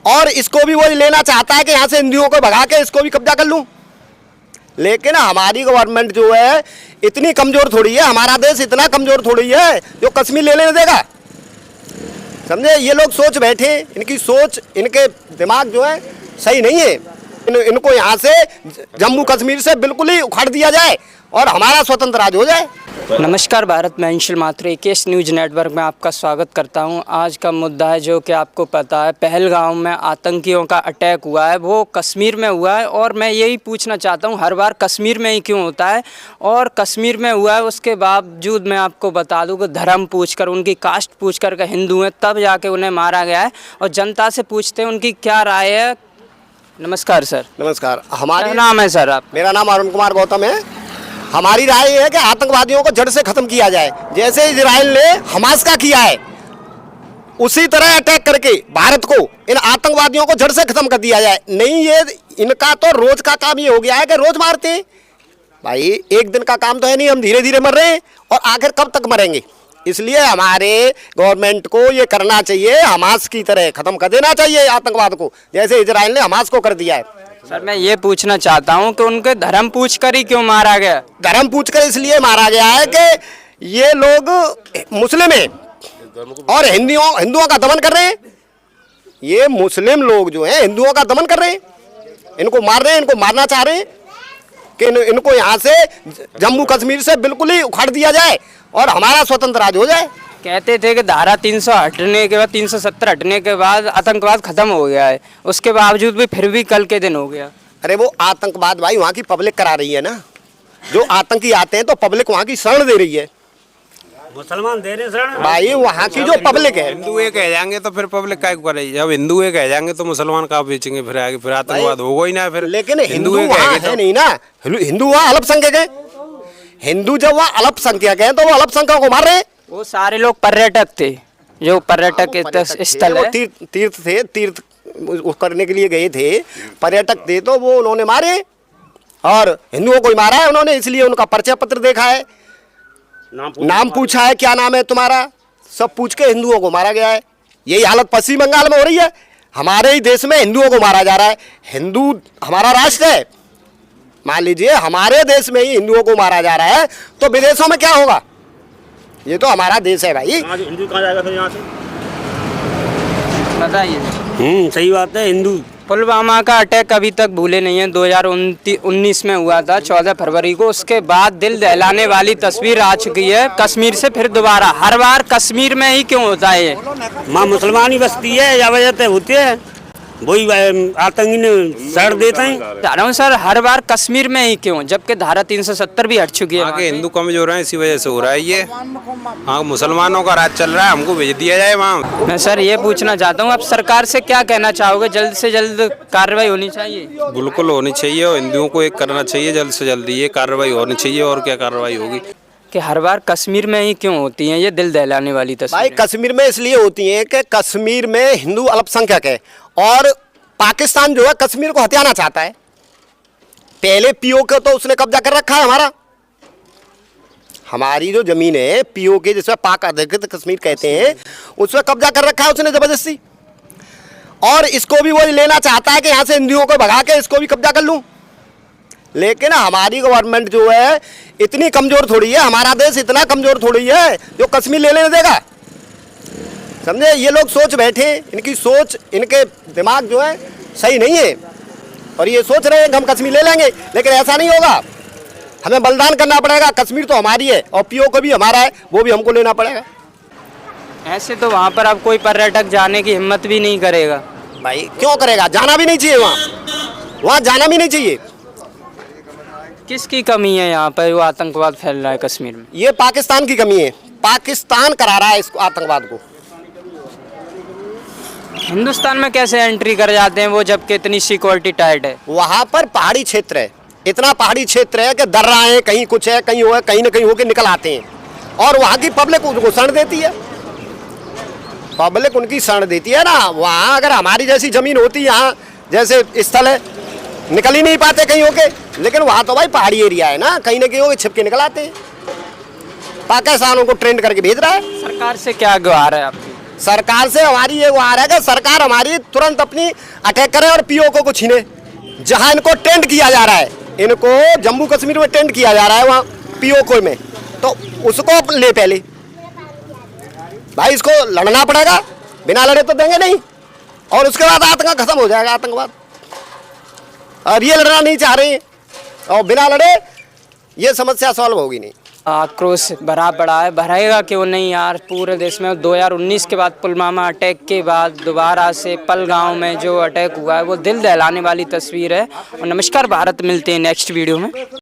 और इसको भी वो लेना चाहता है कि यहाँ से हिंदुओं को भगा के इसको भी कब्जा कर लूँ। लेकिन हमारी गवर्नमेंट जो है इतनी कमज़ोर थोड़ी है, हमारा देश इतना कमज़ोर थोड़ी है जो कश्मीर ले लेने देगा। समझे, ये लोग सोच बैठे, इनकी सोच, इनके दिमाग जो है सही नहीं है। इनको यहाँ से जम्मू कश्मीर से बिल्कुल ही उखाड़ दिया जाए और हमारा स्वतंत्र राज हो जाए। नमस्कार भारत, मैं अंशुल माथुर एकेश न्यूज़ नेटवर्क में आपका स्वागत करता हूं। आज का मुद्दा है जो कि आपको पता है, पहलगाम में आतंकियों का अटैक हुआ है, वो कश्मीर में हुआ है। और मैं यही पूछना चाहता हूं, हर बार कश्मीर में ही क्यों होता है? और कश्मीर में हुआ है, उसके बावजूद मैं आपको बता दूं कि धर्म पूछकर, उनकी कास्ट पूछकर के हिंदू हैं तब जाके उन्हें मारा गया है। और जनता से पूछते हैं उनकी क्या राय है। नमस्कार सर। नमस्कार। हमारा नाम है सर? आप? मेरा नाम अरुण कुमार गौतम है। हमारी राय है कि आतंकवादियों को जड़ से खत्म किया जाए, जैसे इजराइल ने हमास का किया है उसी तरह अटैक करके भारत को, इन आतंकवादियों को जड़ से खत्म कर दिया जाए। नहीं, ये इनका तो रोज का काम ये हो गया है कि रोज मारते हैं। भाई एक दिन का काम तो है नहीं, हम धीरे धीरे मर रहे हैं और आखिर कब तक मरेंगे। इसलिए हमारे गवर्नमेंट को ये करना चाहिए, हमास की तरह खत्म कर देना चाहिए आतंकवाद को, जैसे इजराइल ने हमास को कर दिया है। सर मैं ये पूछना चाहता हूँ कि उनके धर्म पूछकर ही क्यों मारा गया? धर्म पूछकर इसलिए मारा गया है कि ये लोग मुस्लिम हैं और हिंदुओं का दमन कर रहे हैं। ये मुस्लिम लोग जो हैं हिंदुओं का दमन कर रहे हैं, इनको मार रहे हैं, इनको मारना चाह रहे हैं कि इनको यहाँ से जम्मू कश्मीर से बिल्कुल ही उखाड़ दिया जाए और हमारा स्वतंत्र राज हो जाए। कहते थे कि धारा 300 हटने के बाद, 370 हटने के बाद आतंकवाद खत्म हो गया है, उसके बावजूद भी फिर भी कल के दिन हो गया। अरे वो आतंकवाद भाई वहाँ की पब्लिक करा रही है ना, जो आतंकी आते हैं तो पब्लिक वहाँ की शरण दे रही है, मुसलमान दे रहे शरण भाई वहाँ की जो पब्लिक है। हिंदू एक कह जाएंगे तो फिर पब्लिक क्या करेगी? जब हिंदू एक कह जाएंगे तो मुसलमान का बेचेंगे, फिर आगे फिर आतंकवाद होगा ही ना। फिर लेकिन हिंदू वहाँ है नहीं ना, हिंदू वहाँ अल्पसंख्यक है। हिंदू जब वहाँ अल्पसंख्यक है तो वो अल्पसंख्यक को मार रहे हैं। वो सारे लोग पर्यटक थे, जो पर्यटक स्थल है, तीर्थ थे, तीर्थ करने के लिए गए थे, पर्यटक थे, तो वो उन्होंने मारे और हिंदुओं को ही मारा है उन्होंने। इसलिए उनका परिचय पत्र देखा है, नाम पूछा है, क्या नाम है तुम्हारा, सब पूछ के हिंदुओं को मारा गया है। यही हालत पश्चिम बंगाल में हो रही है। हमारे ही देश में हिंदुओं को मारा जा रहा है। हिंदू हमारा राष्ट्र है, मान लीजिए हमारे देश में ही हिंदुओं को मारा जा रहा है तो विदेशों में क्या होगा? ये तो हमारा देश है भाई। हिंदू कहाँ जाएगा फिर यहाँ से? बताइए। सही बात है। हिंदू पुलवामा का अटैक अभी तक भूले नहीं है, 2019 में हुआ था 14 फरवरी को। उसके बाद दिल दहलाने वाली तस्वीर आ चुकी है कश्मीर से फिर दोबारा। हर बार कश्मीर में ही क्यों होता है ये? माँ मुसलमान ही बसती है या वजह होती है, वही आतंकी ने सड़ देते हैं। जा रहा हूँ सर, हर बार कश्मीर में ही क्यों, जबकि धारा 370 भी हट चुकी है। वहाँ के हिंदू कमजोर हैं, इसी वजह से हो रहा है ये। हाँ, मुसलमानों का राज चल रहा है, हमको भेज दिया जाए वहाँ। मैं सर ये पूछना चाहता हूँ, आप सरकार से क्या कहना चाहोगे? जल्द से जल्द कार्रवाई होनी चाहिए? बिल्कुल होनी चाहिए और हिंदुओं को एक करना चाहिए, जल्द से जल्द ये कार्रवाई होनी चाहिए। और क्या कार्रवाई होगी कि हर बार कश्मीर में ही क्यों होती हैं ये दिल दहलाने वाली तस्वीर? भाई कश्मीर में इसलिए होती हैं कि कश्मीर में हिंदू अल्पसंख्यक है और पाकिस्तान जो है कश्मीर को हथियाना चाहता है। पहले पीओके तो उसने कब्जा कर रखा है हमारा, हमारी जो जमीन है पीओके, जिसमें पाक अधिकृत कश्मीर कहते हैं, उसमें कब्जा कर रखा है उसने जबरदस्ती। और इसको भी वो लेना चाहता है कि यहाँ से हिंदुओं को भगा के इसको भी कब्जा कर लूँ। लेकिन हमारी गवर्नमेंट जो है इतनी कमज़ोर थोड़ी है, हमारा देश इतना कमज़ोर थोड़ी है जो कश्मीर ले लेने देगा। समझे, ये लोग सोच बैठे, इनकी सोच, इनके दिमाग जो है सही नहीं है और ये सोच रहे हैं कि हम कश्मीर ले लेंगे, लेकिन ऐसा नहीं होगा। हमें बलिदान करना पड़ेगा। कश्मीर तो हमारी है और पीओ को भी हमारा है, वो भी हमको लेना पड़ेगा। ऐसे तो वहाँ पर अब कोई पर्यटक जाने की हिम्मत भी नहीं करेगा। भाई क्यों करेगा? जाना भी नहीं चाहिए वहाँ जाना भी नहीं चाहिए। किसकी कमी है यहाँ पर वो आतंकवाद फैल रहा है कश्मीर में? ये पाकिस्तान की कमी है, पाकिस्तान करा रहा है इसको, आतंकवाद को। हिंदुस्तान में कैसे एंट्री कर जाते हैं वो, जबकि इतनी सिक्योरिटी टाइट है? वहाँ पर पहाड़ी क्षेत्र है, इतना पहाड़ी क्षेत्र है कि दर्रा है, कहीं कुछ है, कहीं हो, कहीं ना कहीं होके निकल आते हैं और वहाँ की पब्लिक उनको शरण देती है। पब्लिक उनकी शरण देती है ना। वहाँ अगर हमारी जैसी जमीन होती, यहाँ जैसे स्थल है, निकल ही नहीं पाते कहीं होके। लेकिन वहाँ तो भाई पहाड़ी एरिया है ना, कहीं ना कहीं होके छिप के निकल आते हैं। पाकिस्तान उनको ट्रेंड करके भेज रहा है। सरकार से क्या गुहार है आपकी? सरकार से हमारी ये गुहार है कि सरकार हमारी तुरंत अपनी अटैक करे और पीओके को छीने। जहां इनको टेंट किया जा रहा है, इनको जम्मू कश्मीर में टेंट किया जा रहा है वहाँ पीओके में, तो उसको ले पहले भाई, इसको लड़ना पड़ेगा, बिना लड़े तो देंगे नहीं। और उसके बाद आतंक खत्म हो जाएगा, आतंकवाद। अब ये लड़ना नहीं चाह रहे हैं और बिना लड़े ये समस्या सॉल्व होगी नहीं। आक्रोश भरा पड़ा है, भरेगा क्यों नहीं यार पूरे देश में। 2019 के बाद पुलवामा अटैक के बाद दोबारा से पहलगाम में जो अटैक हुआ है वो दिल दहलाने वाली तस्वीर है। और नमस्कार भारत, मिलते हैं नेक्स्ट वीडियो में।